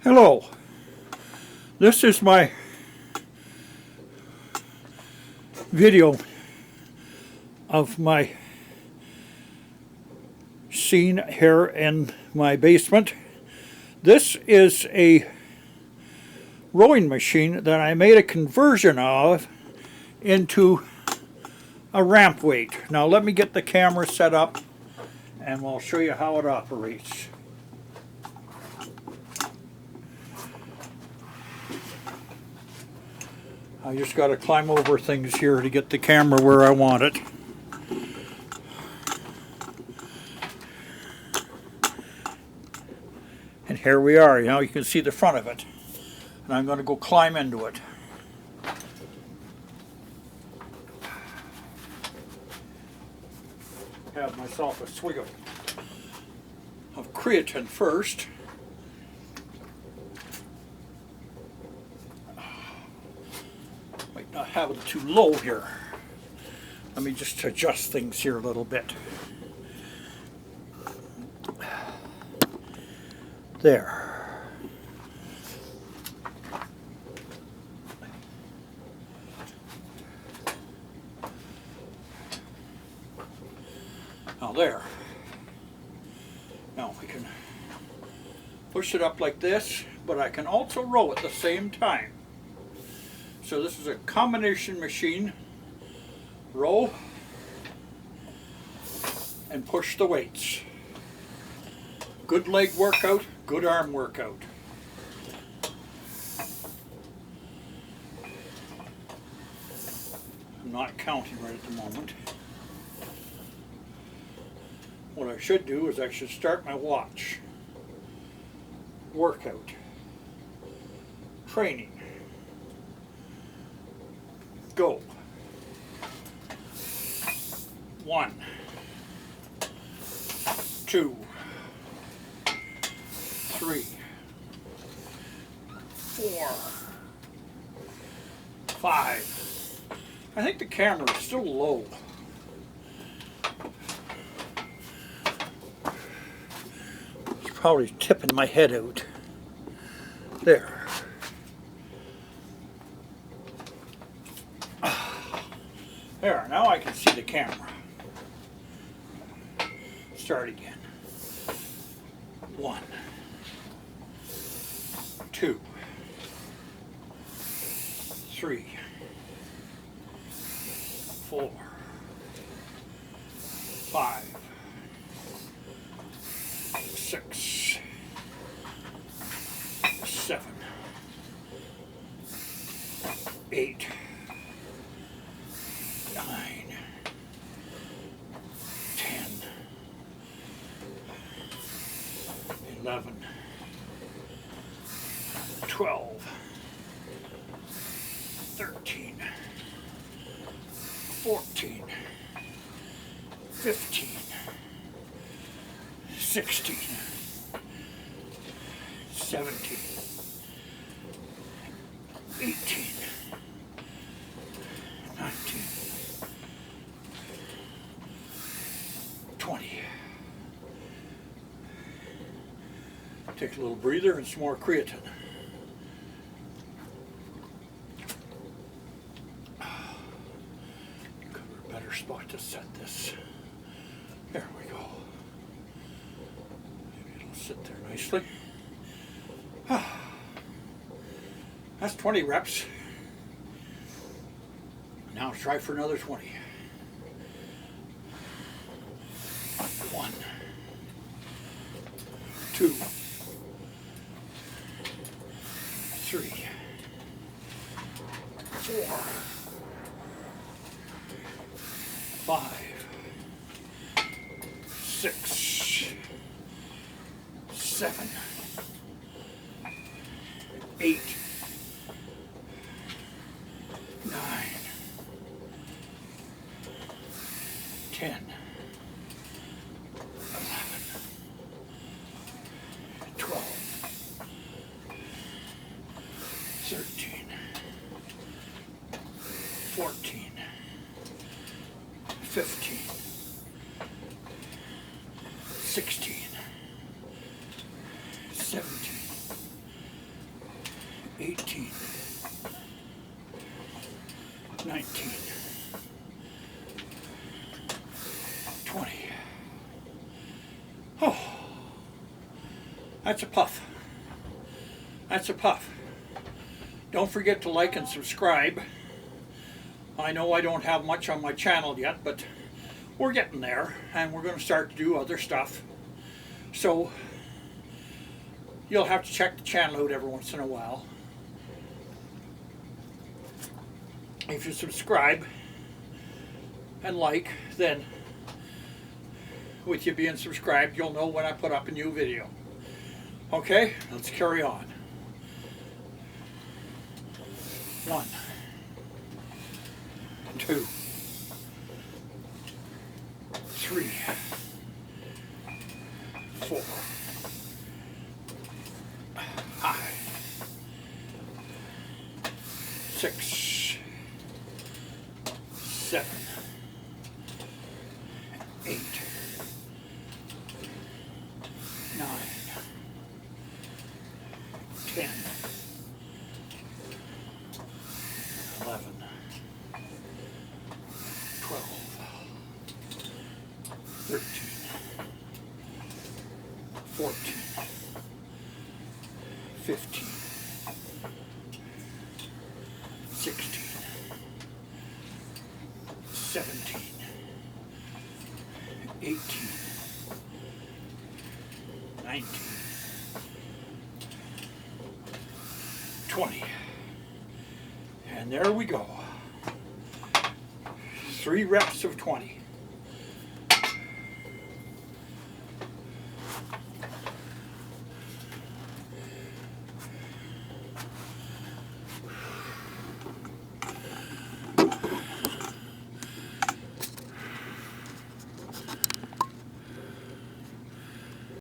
Hello, this is my video of my scene here in my basement. This is a rowing machine that I made a conversion of into a ramp weight. Now let me get the camera set up and we'll show you how it operates. I just got to climb over things here to get the camera where I want it. And here we are. Now you can see the front of it. And I'm going to go climb into it. Have myself a swig of creatine first. Might not have it too low here. Let me just adjust things here a little bit. There. Now there. Now we can push it up like this, but I can also row at the same time. So this is a combination machine. Row and push the weights. Good leg workout, good arm workout. I'm not counting right at the moment. What I should do is I should start my watch. Workout. Training. Go. 1, 2, 3, 4, 5. I think the camera is still low. It's probably tipping my head out. There. There, now I can see the camera. Start again. 1, 2, 3, 4, 5, 6, 7, 8, 9, 10, 11, 12, 13, 14, 15, 16, 17, 18, 19, 20. Take a little breather and some more creatine. Cover a better spot to set this. There we go. Maybe it'll sit there nicely. That's 20 reps. Now try for another 20. 1, 2, 3, 4, 5, 6, 7, 8, 9, 10, 11, 12, 13, 14, 15, 16, 17, 18, 19, 20. Oh, that's a puff. That's a puff. Don't forget to like and subscribe. I know I don't have much on my channel yet, but we're getting there, and we're going to start to do other stuff. So you'll have to check the channel out every once in a while. If you subscribe and like, then with you being subscribed, you'll know when I put up a new video. Okay, let's carry on. 1, 2, 3, 4, 5, 6, 7, 8, 9, 10, 11, 12, 13, 14, 15, 16, 17, 18, 19, 20. And there we go. 3 reps of 20.